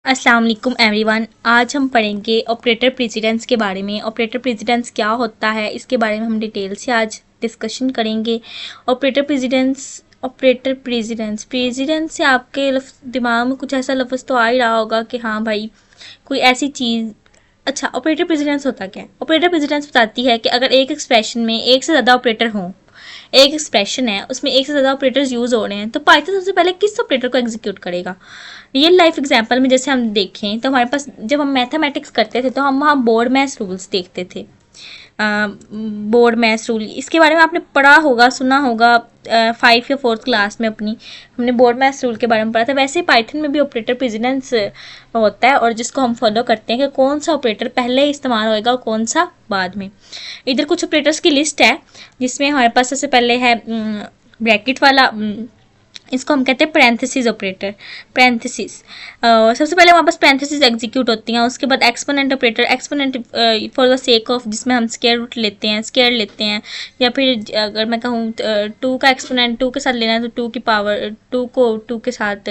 अस्सलाम वालेकुम एवरीवन। आज हम पढ़ेंगे ऑपरेटर प्रेसिडेंस के बारे में। ऑपरेटर प्रेसिडेंस क्या होता है इसके बारे में हम डिटेल से आज डिस्कशन करेंगे। प्रेसिडेंस से आपके दिमाग में कुछ ऐसा लफ्ज़ तो आ ही रहा होगा कि हाँ भाई कोई ऐसी चीज़। अच्छा, ऑपरेटर प्रेसिडेंस होता क्या है? ऑपरेटर प्रेसिडेंस बताती है कि अगर एक एक्सप्रेशन में एक से ज़्यादा ऑपरेटर हों, एक एक्सप्रेशन है उसमें एक से ज़्यादा ऑपरेटर्स यूज़ हो रहे हैं, तो पाइथन सबसे पहले किस ऑपरेटर को एग्जीक्यूट करेगा। रियल लाइफ एग्जांपल में जैसे हम देखें तो हमारे पास जब हम मैथमेटिक्स करते थे तो हम वहाँ बोर्ड मैथ्स रूल्स देखते थे। बोर्ड मैथ्स रूल इसके बारे में आपने पढ़ा होगा, सुना होगा। 5 या 4th क्लास में अपनी हमने बोर्ड मैथ्स रूल के बारे में पढ़ा था। वैसे पाइथन में भी ऑपरेटर प्रेसिडेंस होता है और जिसको हम फॉलो करते हैं कि कौन सा ऑपरेटर पहले इस्तेमाल होएगा और कौन सा बाद में। इधर कुछ ऑपरेटर्स की लिस्ट है जिसमें हमारे पास सबसे पहले है ब्रैकेट वाला। इसको हम कहते हैं पैरेंथेसिस ऑपरेटर। पैरेंथेसिस सबसे पहले हमारे पास पैरेंथेसिस एग्जीक्यूट होती हैं। उसके बाद exponent operator, exponent for the sake of, जिसमें हम स्क्वायर रूट लेते हैं, स्क्वायर लेते हैं। या फिर अगर मैं कहूँ 2 का एक्सपोनेंट 2 के साथ लेना है तो 2 की पावर 2 को 2 के साथ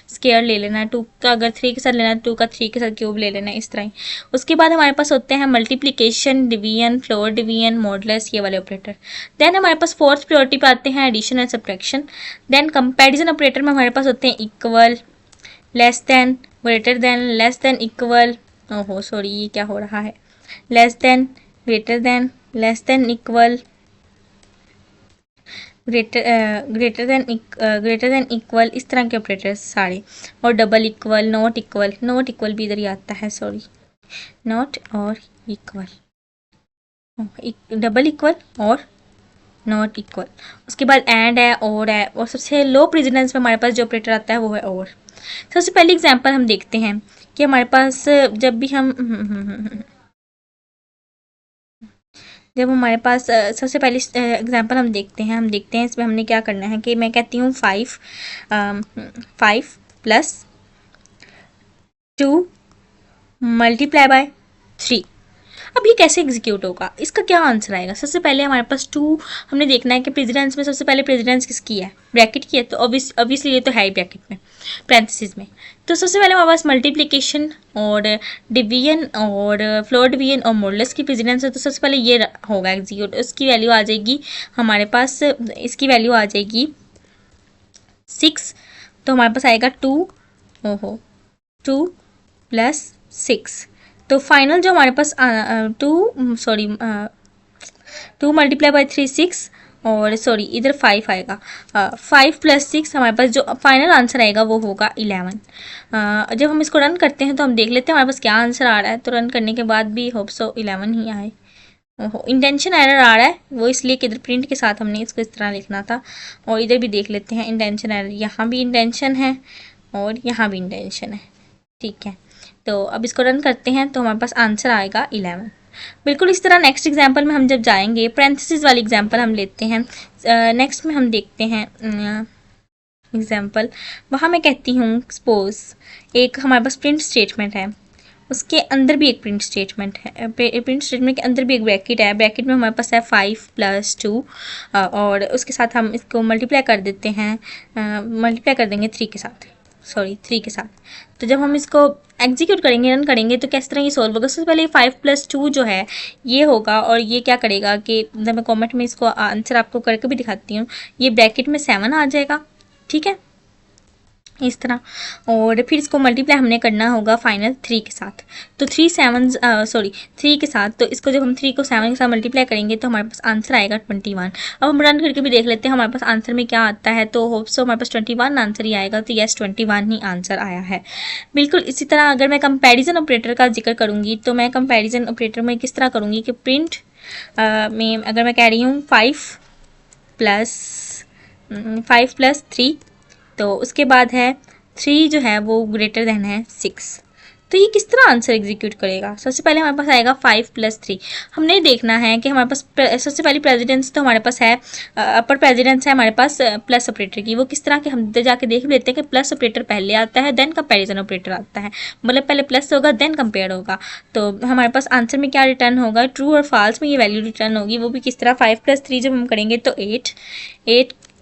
स्क्वायर ले लेना है। 2 का अगर 3 के साथ लेना है 2 का 3 के साथ क्यूब ले लेना है, इस तरह ही। उसके बाद हमारे पास होते हैं multiplication, division, floor division, modulus, ये वाले ऑपरेटर। देन हमारे पास फोर्थ प्रायोरिटी पे आते हैं addition and subtraction. Then comparison operator में हमारे पास होते हैं equal, less than, greater than, less than, equal. ओहो सॉरी, ये क्या हो रहा है? Less than, greater than, less than, equal, greater than equal, इस तरह के ऑपरेटर्स सारे। और double equal, not equal, not equal भी इधर ही आता है, सॉरी, नॉट और इक्वल, डबल इक्वल और नॉट इक्वल। उसके बाद एंड है, और सबसे लो प्रेसिडेंस में हमारे पास जो ऑपरेटर आता है वो है और। सबसे पहली एग्जांपल हम देखते हैं कि हमारे पास जब भी हम जब हमारे पास सबसे पहली एग्जांपल हम देखते हैं इसमें हमने क्या करना है कि मैं कहती हूँ 5 प्लस 2 मल्टीप्लाई बाय 3। अब ये कैसे एग्जीक्यूट होगा, इसका क्या आंसर आएगा? सबसे पहले हमारे पास 2 हमने देखना है कि प्रेसिडेंस में सबसे पहले प्रेसिडेंस किसकी है? ब्रैकेट की है, तो ऑब्वियसली ये तो है ही ब्रैकेट में, पैरेंथेसिस में। तो सबसे पहले हमारे पास मल्टीप्लिकेशन और डिवीजन और फ्लोर डिवीजन और मॉडुलस की प्रेसिडेंस है, तो सबसे पहले ये होगा एग्जीक्यूट। उसकी वैल्यू आ जाएगी हमारे पास, इसकी वैल्यू आ जाएगी 6, तो हमारे पास आएगा 2 प्लस 6। तो फाइनल जो हमारे पास 2 मल्टीप्लाई बाई 3 6, और सॉरी इधर 5 आएगा। 5 प्लस 6 हमारे पास जो फाइनल आंसर आएगा वो होगा 11। जब हम इसको रन करते हैं तो हम देख लेते हैं हमारे पास क्या आंसर आ रहा है। तो रन करने के बाद भी होप सो 11 ही आए। इंटेंशन एरर आ रहा है, वो इसलिए कि इधर प्रिंट के साथ हमने इसको इस तरह लिखना था। और इधर भी देख लेते हैं इंटेंशन एरर, यहाँ भी इंटेंशन है और यहाँ भी इंटेंशन है, ठीक है। तो अब इसको रन करते हैं तो हमारे पास आंसर आएगा 11। बिल्कुल इस तरह नेक्स्ट एग्जांपल में हम जब जाएंगे, पैरेंथेसिस वाली एग्जांपल हम लेते हैं। नेक्स्ट में हम देखते हैं एग्जांपल, वहाँ मैं कहती हूँ सपोज एक हमारे पास प्रिंट स्टेटमेंट है, उसके अंदर भी एक प्रिंट स्टेटमेंट है। प्रिंट स्टेटमेंट के अंदर भी एक ब्रैकेट है। ब्रैकेट में हमारे पास है 5 प्लस 2, और उसके साथ हम इसको मल्टीप्लाई कर देते हैं, मल्टीप्लाई कर देंगे 3 के साथ, सॉरी 3 के साथ। तो जब हम इसको एग्जीक्यूट करेंगे, रन करेंगे, तो किस तरह ये सॉल्व होगा? सबसे पहले 5 प्लस 2 जो है ये होगा, और ये क्या करेगा कि जब मैं कॉमेंट में इसको आंसर आपको करके भी दिखाती हूँ, ये ब्रैकेट में 7 आ जाएगा, ठीक है, इस तरह। और फिर इसको मल्टीप्लाई हमने करना होगा फाइनल 3 के साथ। तो 3 के साथ, तो इसको जब हम 3 को 7 के साथ मल्टीप्लाई करेंगे तो हमारे पास आंसर आएगा 21। अब हम रन करके भी देख लेते हैं हमारे पास आंसर में क्या आता है। तो होप सो हमारे पास 21 आंसर ही आएगा। तो यस 21 ही आंसर आया है। बिल्कुल इसी तरह अगर मैं कंपेरिजन ऑपरेटर का जिक्र करूँगी तो मैं कंपेरिजन ऑपरेटर में किस तरह करूँगी कि प्रिंट में अगर मैं कह रही हूँ 5 प्लस 3, तो उसके बाद है 3 जो है वो ग्रेटर देन है 6। तो ये किस तरह आंसर एग्जीक्यूट करेगा? सबसे पहले हमारे पास आएगा 5 प्लस 3। हमने देखना है कि हमारे पास सबसे पहली प्रेसिडेंस तो हमारे पास है, अपर प्रेसिडेंस है हमारे पास प्लस ऑपरेटर की। वो किस तरह के हम इधर जाके देख लेते हैं कि प्लस ऑपरेटर पहले आता है, देन कंपेरिजन ऑपरेटर आता है, मतलब पहले प्लस होगा देन कंपेयर होगा। तो हमारे पास आंसर में क्या रिटर्न होगा? ट्रू और फॉल्स में ये वैल्यू रिटर्न होगी। वो भी किस तरह? 5 प्लस 3 जब हम करेंगे तो 8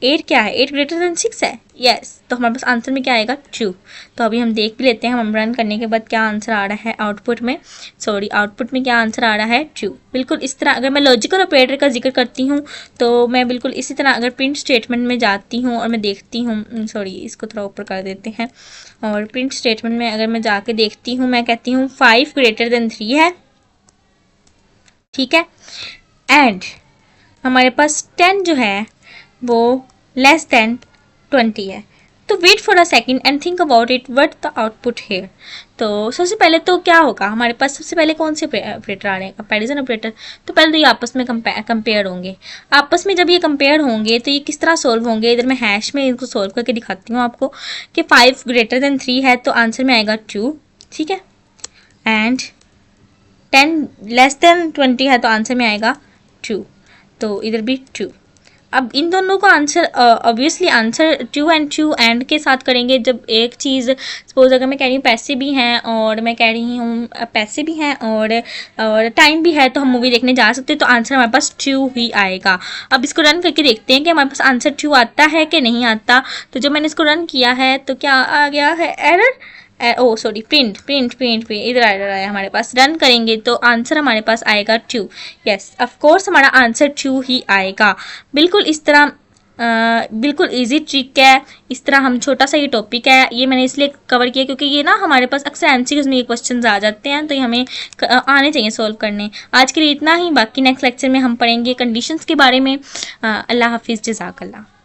8 क्या है, 8 ग्रेटर देन 6 है, यस। तो हमारे पास आंसर में क्या आएगा, ट्रू। तो अभी हम देख भी लेते हैं हम रन करने के बाद क्या आंसर आ रहा है आउटपुट में, आउटपुट में क्या आंसर आ रहा है, ट्रू। बिल्कुल इस तरह अगर मैं लॉजिकल ऑपरेटर का जिक्र करती हूँ तो मैं बिल्कुल इसी तरह अगर प्रिंट स्टेटमेंट में जाती हूँ और मैं देखती हूँ, इसको थोड़ा ऊपर कर देते हैं, और प्रिंट स्टेटमेंट में अगर मैं जाके देखती हूँ, मैं कहती हूँ 5 ग्रेटर देन 3 है, ठीक है, एंड हमारे पास 10 जो है वो लेस देन 20 है। तो wait for a second and think about it what the output here. तो सबसे पहले तो क्या होगा हमारे पास, सबसे पहले कौन से ऑपरेटर आ रहे हैं, कंपैरिजन ऑपरेटर। तो पहले तो ये आपस में कंपेयर होंगे। आपस में जब ये कंपेयर होंगे तो ये किस तरह सोल्व होंगे, इधर मैं हैश में इनको सोल्व करके दिखाती हूँ आपको कि 5 ग्रेटर देन 3 है तो आंसर में आएगा 2, ठीक है, एंड 10 लेस देन 20 है तो आंसर में आएगा 2, तो इधर भी 2। अब इन दोनों का answer obviously answer 2 and 2 and के साथ करेंगे। जब एक चीज़ सपोज अगर मैं कह रही हूँ पैसे भी हैं और मैं कह रही हूँ पैसे भी हैं और टाइम भी है तो हम मूवी देखने जा सकते हैं, तो आंसर हमारे पास 2 ही आएगा। अब इसको रन करके देखते हैं कि हमारे पास आंसर 2 आता है कि नहीं आता। तो जब मैंने इसको रन किया है तो क्या आ गया है, एरर, प्रिंट इधर आया हमारे पास। रन करेंगे तो आंसर हमारे पास आएगा 2, यस ऑफ कोर्स हमारा आंसर 2 ही आएगा। बिल्कुल इस तरह बिल्कुल इजी ट्रिक है। इस तरह हम छोटा सा ये टॉपिक है, ये मैंने इसलिए कवर किया क्योंकि ये ना हमारे पास अक्सर एमसीक्यूज में ये क्वेश्चंस आ जाते हैं, तो ये हमें आने चाहिए सॉल्व करने। आज के लिए इतना ही, बाकी नेक्स्ट लेक्चर में हम पढ़ेंगे कंडीशंस के बारे में। अल्लाह हाफिज़, जज़ाकल्लाह।